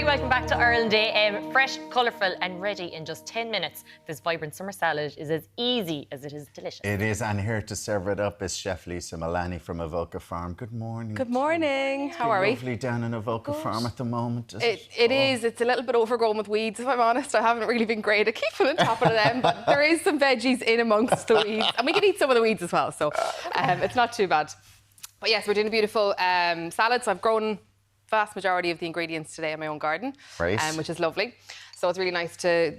welcome back to Ireland Day. Fresh, colourful and ready in just 10 minutes. This vibrant summer salad is as easy as it is delicious. It is, and here to serve it up is Chef Lisa Mullaney from Avoca Farm. Good morning. Good morning. How are we? Lovely down in Avoca Farm at the moment. It is. It's a little bit overgrown with weeds, if I'm honest. I haven't really been great at keeping on top of them, but there is some veggies in amongst the weeds. And we can eat some of the weeds as well, so it's not too bad. But yes, we're doing a beautiful salad. So I've grown vast majority of the ingredients today in my own garden, which is lovely. So it's really nice to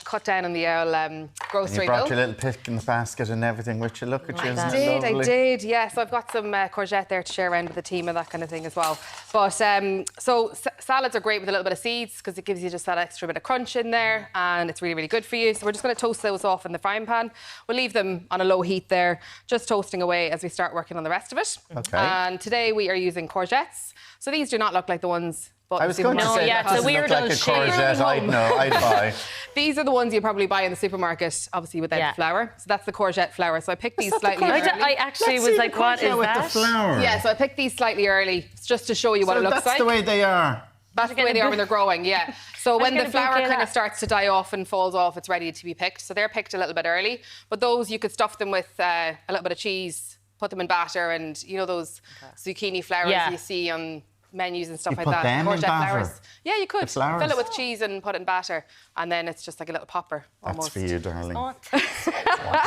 cut down on the grocery bill. You brought your little pick in the basket and everything with you. Look at you, isn't it lovely? I did, yeah. So I've got some courgette there to share around with the team and that kind of thing as well. But so salads are great with a little bit of seeds because it gives you just that extra bit of crunch in there and it's really, really good for you. So we're just going to toast those off in the frying pan. We'll leave them on a low heat there, just toasting away as we start working on the rest of it. Okay. And today we are using courgettes. So these do not look like the ones. I was going to say that it's a weird like a courgette. I'd buy. These are the ones you probably buy in the supermarket, obviously without the flour. So that's the courgette flour. So I picked these slightly early. I actually was like, what is with that? The flour. Yeah, so I picked these slightly early just to show you what it looks like. That's the way they are. That's the way they are when they're growing, yeah. So when the flour kind of starts to die off and falls off, it's ready to be picked. So they're picked a little bit early. But those, you could stuff them with a little bit of cheese, put them in batter, and you know those zucchini flowers you see on menus and stuff like that. Them in batter? Flowers. Yeah, you could fill it with cheese and put it in batter, and then it's just like a little popper almost. That's for you, darling.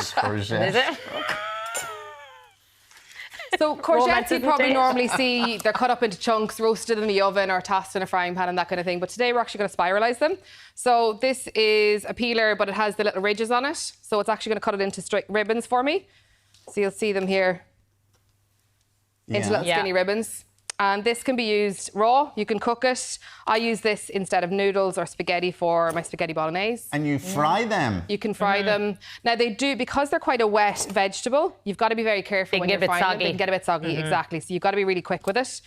Courgette. Is it? So courgettes you probably normally see, they're cut up into chunks, roasted in the oven or tossed in a frying pan and that kind of thing. But today we're actually going to spiralise them. So this is a peeler, but it has the little ridges on it. So it's actually going to cut it into straight ribbons for me. So you'll see them here into little skinny ribbons. And this can be used raw. You can cook it. I use this instead of noodles or spaghetti for my spaghetti bolognese. And you fry them. You can fry them. Now they do, because they're quite a wet vegetable, you've got to be very careful when you're frying them. They can get a bit soggy, exactly. So you've got to be really quick with it. So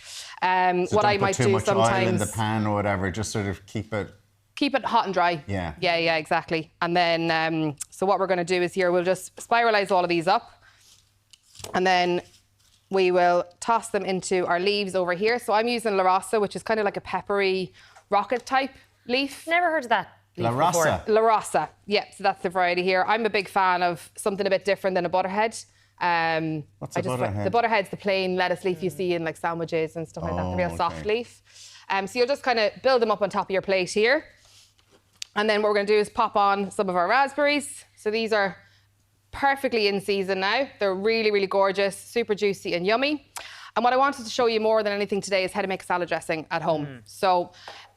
what I might do sometimes. Too much oil in the pan or whatever, just sort of keep it hot and dry. Yeah, exactly. And then, so what we're going to do is here, we'll just spiralise all of these up. And then we will toss them into our leaves over here. So I'm using La Rosa, which is kind of like a peppery rocket type leaf. Never heard of that. La Rosa. La Rosa, yeah. So that's the variety here. I'm a big fan of something a bit different than a butterhead. What's a butterhead? The butterhead's the plain lettuce leaf you see in like sandwiches and stuff like that. The real soft leaf. So you'll just kind of build them up on top of your plate here. And then what we're going to do is pop on some of our raspberries. So these are perfectly in season now. They're really, really gorgeous, super juicy and yummy. And what I wanted to show you more than anything today is how to make a salad dressing at home. So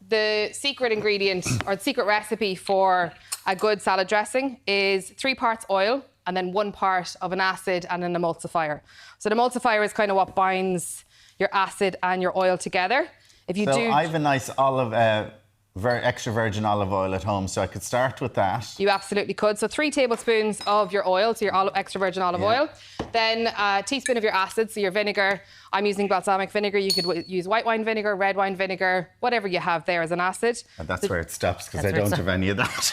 the secret ingredient or the secret recipe for a good salad dressing is 3 parts oil and then 1 part of an acid and an emulsifier. So the emulsifier is kind of what binds your acid and your oil together. If you I have a nice extra virgin olive oil at home, so I could start with that. You absolutely could. So 3 tablespoons of your oil, so your extra virgin olive oil. Then a teaspoon of your acid, so your vinegar. I'm using balsamic vinegar. You could use white wine vinegar, red wine vinegar, whatever you have there as an acid. And that's where it stops, because I don't have any of that.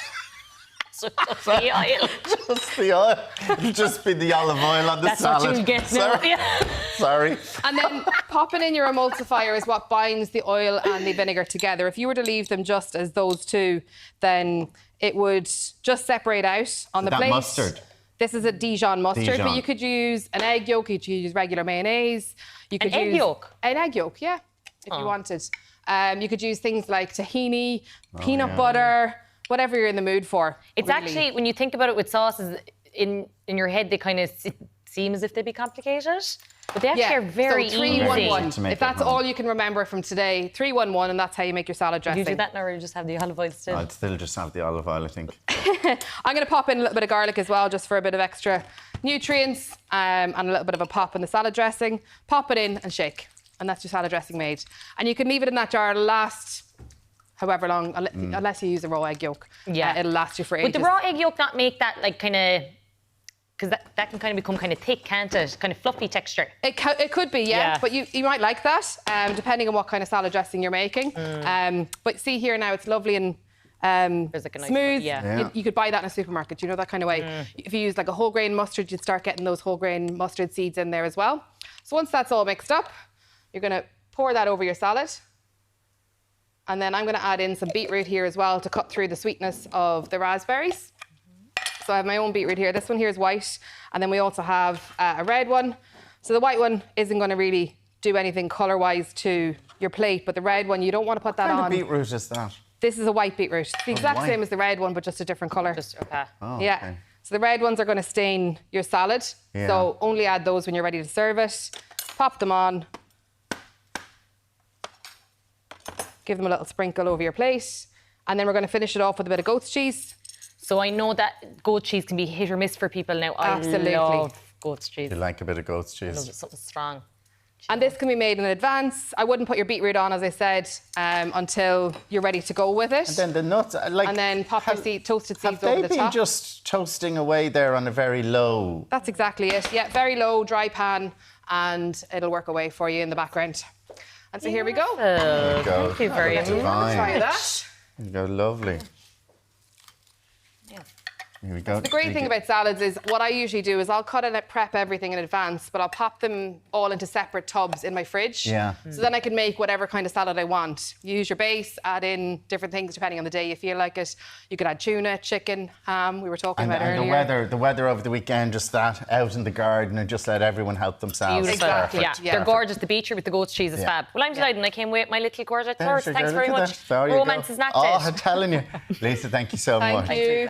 So just the oil. Just the oil. It'll just be the olive oil on the salad. That's what you get now. Sorry. And then popping in your emulsifier is what binds the oil and the vinegar together. If you were to leave them just as those two, then it would just separate out on the plate. Mustard? This is a Dijon mustard, but you could use an egg yolk, you could use regular mayonnaise. You could use egg yolk? An egg yolk, yeah, if you wanted. You could use things like tahini, peanut butter, whatever you're in the mood for. It's really, actually, when you think about it with sauces, in your head, they kind of seem as if they'd be complicated. But they actually are very so 3-1-1. If that's all you can remember from today, 3-1-1, and that's how you make your salad dressing. Do you do that now, or you just have the olive oil still? I'd still just have the olive oil, I think. I'm going to pop in a little bit of garlic as well, just for a bit of extra nutrients and a little bit of a pop in the salad dressing. Pop it in and shake, and that's your salad dressing made. And you can leave it in that jar to last however long, unless you use a raw egg yolk. Yeah. It'll last you for ages. Would the raw egg yolk not make that like kind of... Because that can kind of become kind of thick, can't it? Kind of fluffy texture. It could be, yeah. But you might like that, depending on what kind of salad dressing you're making. But see here now, it's lovely and like a nice smooth. You could buy that in a supermarket, you know, that kind of way. If you use like a whole grain mustard, you'd start getting those whole grain mustard seeds in there as well. So once that's all mixed up, you're going to pour that over your salad. And then I'm going to add in some beetroot here as well to cut through the sweetness of the raspberries. So I have my own beetroot here. This one here is white. And then we also have a red one. So the white one isn't going to really do anything colour-wise to your plate, but the red one, you don't want to put that on. What kind of beetroot is that? This is a white beetroot. It's the exact same as the red one, but just a different colour. Okay. Oh, Yeah. okay. So the red ones are going to stain your salad. Yeah. So only add those when you're ready to serve it. Pop them on. Give them a little sprinkle over your plate. And then we're going to finish it off with a bit of goat's cheese. So I know that goat cheese can be hit or miss for people now. Absolutely. I love goat's cheese. You like a bit of goat's I love cheese? it, something strong. And this can be made in advance. I wouldn't put your beetroot on, as I said, until you're ready to go with it. And then the nuts, like... And then pop your toasted seeds Have over they the been top. just toasting away there on a very low... That's exactly it. Yeah, very low, dry pan, and it'll work away for you in the background. And so here we go. There you go. Thank you very much. Divine. Try that. There you go, lovely. Yeah. Here we go. The great thing about salads is what I usually do is I'll cut and prep everything in advance, but I'll pop them all into separate tubs in my fridge. Yeah. So then I can make whatever kind of salad I want. Use your base, add in different things depending on the day you feel like it. You could add tuna, chicken, ham, we were talking about And earlier. the weather over the weekend, just that, out in the garden and just let everyone help themselves. Beautiful. Exactly. Yeah. Yeah. They're gorgeous. The beetroot with the goat's cheese is Yeah. fab. Well, I'm delighted. I came with my little courgette There's torts. your Thanks girl, very look at much. that. There you Romance go. is not Oh, dead. I'm telling you. Lisa, thank you so much. Thank you.